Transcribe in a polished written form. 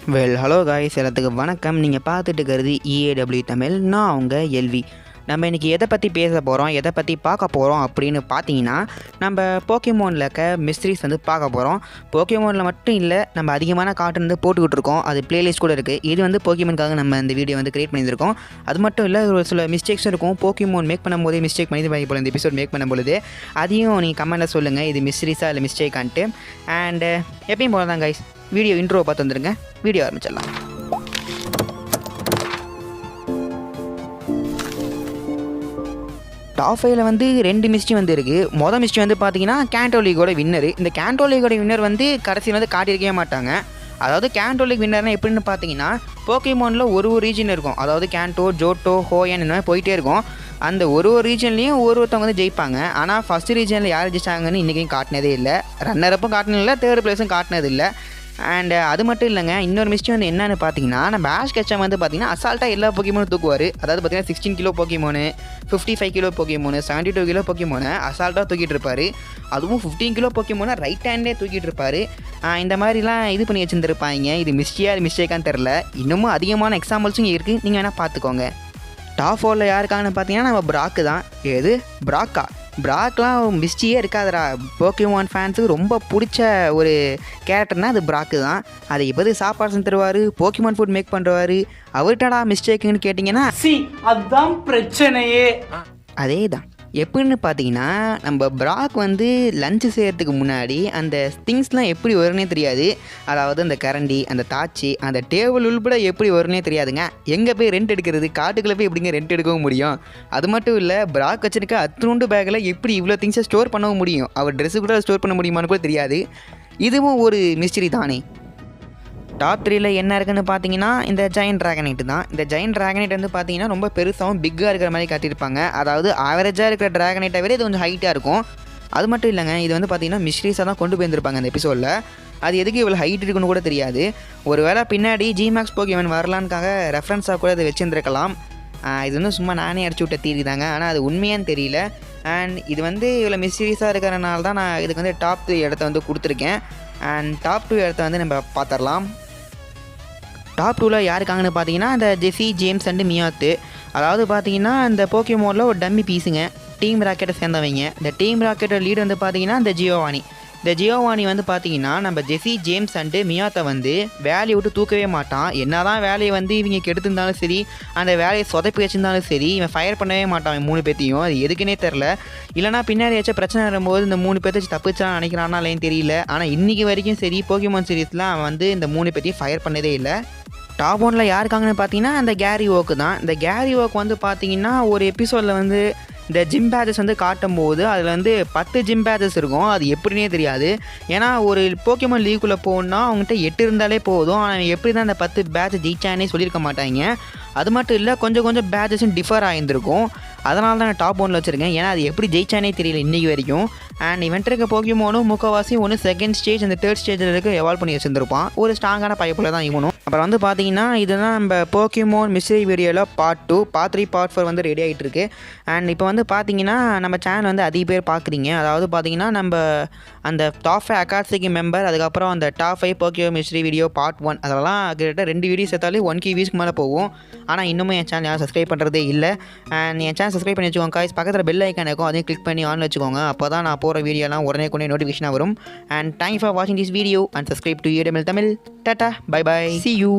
Hello guys, எல்லாத்துக்கும் வணக்கம். நீங்கள் பார்த்துட்டு இருக்கிறது EAW தமிழ். நான் உங்கள் எல்வி. நம்ம இன்றைக்கி எதை பற்றி பேச போகிறோம், எதை பற்றி பார்க்க போகிறோம் அப்படின்னு பார்த்தீங்கன்னா, நம்ம போக்கிமோனில் இருக்க மிஸ்ட்ரிஸ் வந்து பார்க்க போகிறோம். போக்கிமோனில் மட்டும் இல்லை, நம்ம அதிகமான கார்ட்டூன் வந்து போட்டுக்கிட்டு இருக்கோம். அது பிளேலிஸ்ட் கூட இருக்குது. இது வந்து போக்கிமோனுக்காக நம்ம இந்த வீடியோ வந்து கிரியேட் பண்ணியிருக்கோம். அது மட்டும் இல்லை, ஒரு சில மிஸ்டேக்ஸும் இருக்கும். போக்கிமோன் மேக் பண்ணும்போதே மிஸ்டேக் பண்ணி போல் இந்த எபிசோட் மேக் பண்ணும்பொழுது அதையும் நீங்கள் கமெண்ட்டில் சொல்லுங்கள், இது மிஸ்ட்ரிஸாக இல்லை மிஸ்டேக்கான்ட்டு. அண்ட் எப்பயும் போல தான் கைஸ், வீடியோ இன்ட்ரோ பார்த்து வந்துடுங்க. வீடியோ ஆரம்பிச்சிடலாம். டாப் 5ல் வந்து 2 மிஸ்ட்ரி வந்து இருக்குது. மொதல் மிஸ்ட்ரி வந்து பார்த்தீங்கன்னா கேண்டோ லீகோட வின்னர். இந்த கேண்டோ லீகோட வின்னர் வந்து கடைசியில் வந்து காட்டியிருக்கவே மாட்டாங்க. அதாவது கேண்டோ லீக் வின்னர்னால் எப்படின்னு பார்த்தீங்கன்னா, போக்கிமோனில் ஒரு ரீஜன் இருக்கும். அதாவது கேண்டோ, ஜோட்டோ, ஹோயன் இந்த மாதிரி போயிட்டே இருக்கும். அந்த ஒரு ரீஜன்லேயும் ஒருத்தவங்க வந்து ஜெயிப்பாங்க. ஆனால் ஃபஸ்ட்டு ரீஜனில் யார் ஜெயிச்சாங்கன்னு இன்றைக்கும் காட்டினதே இல்லை. ரன்னரப்பும் காட்டினது இல்லை, தேர்ட் பிளேஸும் காட்டினது இல்லை. அண்ட் அது மட்டும் இல்லைங்க, இன்னொரு மிஸ்டேக் வந்து என்னென்னு பார்த்தீங்கன்னா, நம்ம ஆஷ் கெச்சம் வந்து பார்த்தீங்கன்னா அசால்ட்டாக எல்லா போக்கிமோனும் தூக்குவார். அதாவது பார்த்தீங்கன்னா 16 கிலோ போக்கிமோனு, 55 கிலோ போக்கிமோனு, 72 கிலோ போக்கிமோனை அசால்ட்டாக தூக்கிட்டு இருப்பார். அதுவும் 15 கிலோ போக்கிமோனை ரைட் ஹேண்டே தூக்கிட்டு இருப்பார். இந்த மாதிரிலாம் இது பண்ணி வச்சுருந்துருப்பாங்க. இது மிஸ்டேக்கான்னு தெரில. இன்னமும் அதிகமான எக்ஸாம்பிள்ஸும் இங்கே இருக்குது, நீங்கள் வேணால் பார்த்துக்கோங்க. டாப் 4ல் யாருக்கான்னு பார்த்தீங்கன்னா நம்ம பிராக்கு தான். எது பிராக்கா? பிராக்லாம் மிஸ்டியே இருக்காதுடா. போக்கிமான் ஃபேன்ஸுக்கு ரொம்ப பிடிச்ச ஒரு கேரக்டர்னால் அது பிராக்கு தான். அதை எப்போது சாப்பாடு செஞ்சு தருவார், போக்கிமான் ஃபுட் மேக் பண்ணுறாரு. அவர்கிட்டடா மிஸ்டேக்குன்னு கேட்டிங்கன்னா அதுதான் பிரச்சனையே. அதே தான். எப்படின்னு பார்த்தீங்கன்னா, நம்ம பிராக் வந்து லஞ்சு செய்கிறதுக்கு முன்னாடி அந்த திங்ஸ்லாம் எப்படி வரும்னே தெரியாது. அதாவது அந்த கரண்டி, அந்த தாச்சி, அந்த டேபிள் உள்பட எப்படி வரும்னே தெரியாதுங்க. எங்கே போய் ரெண்ட் எடுக்கிறது, காட்டுக்குள்ளே போய் எப்படிங்க ரெண்ட் எடுக்கவும் முடியும்? அது மட்டும் இல்லை, பிராக் வச்சுருக்க அத்துண்டு பேக்கில் எப்படி இவ்வளோ திங்ஸை ஸ்டோர் பண்ணவும் முடியும்? அவர் ட்ரெஸ்ஸு கூட ஸ்டோர் பண்ண முடியுமான்னு கூட தெரியாது. இதுவும் ஒரு மிஸ்ட்ரி தானே. டாப் 3ல் என்ன இருக்குன்னு பார்த்தீங்கன்னா, இந்த ஜெயண்ட் ட்ராகனைட்டு தான். இந்த ஜெயண்ட் ட்ராகனைட் வந்து பார்த்தீங்கன்னா ரொம்ப பெருசாகவும் பிக்காக இருக்கிற மாதிரி காட்டியிருப்பாங்க. அதாவது ஆவரேஜாக இருக்கிற ட்ராகனைட்டை விட இது கொஞ்சம் ஹைட்டாக இருக்கும். அது மட்டும் இல்லைங்க, இது வந்து பார்த்தீங்கன்னா மிஸ்ட்ரீஸாக தான் கொண்டு போயிருந்திருப்பாங்க அந்த எபிசோடில். அது எதுக்கு இவ்வளோ ஹைட் இருக்குன்னு கூட தெரியாது. ஒரு வேளை பின்னாடி ஜிமேக்ஸ் போக்கிமோன் வரலான்காக ரெஃபரன்ஸாக கூட அதை வச்சுருந்துருக்கலாம். இது வந்து சும்மா நானே அடிச்சு விட்ட தீரி தாங்க. ஆனால் அது உண்மையான்னு தெரியல. அண்ட் இது வந்து இவ்வளோ மிஸ்ட்ரீஸாக இருக்கிறனால தான் நான் இதுக்கு வந்து டாப் 3 இடத்த வந்து கொடுத்துருக்கேன். அண்ட் டாப் 2 இடத்த வந்து நம்ம பார்த்துடலாம். டாப் 2ல் யாருக்காங்கன்னு பார்த்தீங்கன்னா, இந்த ஜெஸி, ஜேம்ஸ் அண்டு மியாத்து. அதாவது பார்த்தீங்கன்னா, இந்த போக்கிமோனில் ஒரு டம்மி பீஸுங்க. டீம் ராக்கெட்டை சேர்ந்தவங்க. இந்த டீம் ராக்கெட்டோட லீடு வந்து பார்த்தீங்கன்னா இந்த ஜியோவானி. இந்த ஜியோவானி வந்து பார்த்தீங்கன்னா, நம்ம ஜெஸி, ஜேம்ஸ் அண்டு மியாத்தை வந்து வேலையை விட்டு தூக்கவே மாட்டான். என்ன தான் வேலையை வந்து இவங்க கெடுத்துருந்தாலும் சரி, அந்த வேலையை சொதப்பி வச்சுருந்தாலும் சரி, இவன் ஃபயர் பண்ணவே மாட்டான். இவன் 3 பேர்த்தையும். அது எதுக்குன்னே தெரில. இல்லைனா பின்னாடி ஏதாச்சும் பிரச்சனை வரும்போது இந்த 3 பேர்த்து தப்பிச்சான்னு நினைக்கிறானா இல்லைன்னு தெரியல. ஆனால் இன்றைக்கி வரைக்கும் சரி, போக்கிமோன் சீரீஸில் அவன் வந்து இந்த 3 பேர்த்தையும் ஃபயர் பண்ணதே இல்லை. டாப் 1ல் யாருக்காங்கன்னு பார்த்தீங்கன்னா, இந்த கேரி ஓக்கு தான். இந்த கேரி ஓக் வந்து பார்த்தீங்கன்னா, ஒரு எபிசோடில் வந்து இந்த ஜிம் பேஜஸ் வந்து காட்டும்போது அதில் வந்து 10 ஜிம் பேஜஸ் இருக்கும். அது எப்படின்னே தெரியாது. ஏன்னா ஒரு போக்கிமோன் லீக்குள்ளே போகணுன்னா அவங்ககிட்ட 8 இருந்தாலே போதும். ஆனால் எப்படி தான் அந்த 10 பேட்ச் ஜெயிச்சானே சொல்லியிருக்க மாட்டாங்க. அது மட்டும் இல்லை, கொஞ்சம் பேட்சஸும் டிஃபர் ஆகியிருந்திருக்கும். அதனால தான் நான் டாப் 1ல் வச்சுருக்கேன். ஏன்னா அது எப்படி ஜெயிச்சானே தெரியல இன்றைக்கி வரைக்கும். அண்ட் இவன்ட் இருக்க போக்கிமோனும் முக்கவாசி ஒன்று செகண்ட் ஸ்டேஜ், அந்த தேர்ட் ஸ்டேஜில் இருக்க எவால்வ் பண்ணி வச்சுருந்துருப்பான். ஒரு ஸ்ட்ராங்கான பைப்பில் தான் இவனும். அப்புறம் வந்து பார்த்தீங்கன்னா, இதுதான் நம்ம போக்கிமோன் மிஸ்ட்ரி வீடியோவில் பார்ட் 2, பார்ட் 3, பார்ட் 4 வந்து ரெடி ஆகிட்டு இருக்கு. அண்ட் இப்போ வந்து பார்த்தீங்கன்னா, நம்ம சேனல் வந்து அதிக பேர் பார்க்குறீங்க. அதாவது பார்த்தீங்கன்னா, நம்ம அந்த டாப் 5 அகாட்சிக்கு மெம்பர், அதுக்கப்புறம் அந்த top 5 Pokemon mystery video part 1, அதெல்லாம் கிட்டத்தட்ட 2 வீடியோஸ் எடுத்தாலே 1K வியூஸ்க்கு மேலே போகும். ஆனால் இன்னுமே என் சேனல் யாரும் சப்ஸ்கிரைப் பண்ணுறதே இல்லை. அண்ட் என் சேனல் சப்ஸ்கிரைப் பண்ணி வச்சுக்கோங்க காய்ஸ். பக்கத்தில் பெல் ஐக்கான் இருக்கும், அதையும் கிளிக் பண்ணி ஆன் வச்சுக்கோங்க. அப்போ தான் நான் போகிற வீடியோலாம் உடனே நோட்டிஃபிகேஷனாக வரும். அண்ட் தேங்க்ஸ் ஃபார் வாட்சிங் this video and subscribe to EAW Tamil. Tata, bye bye, see you.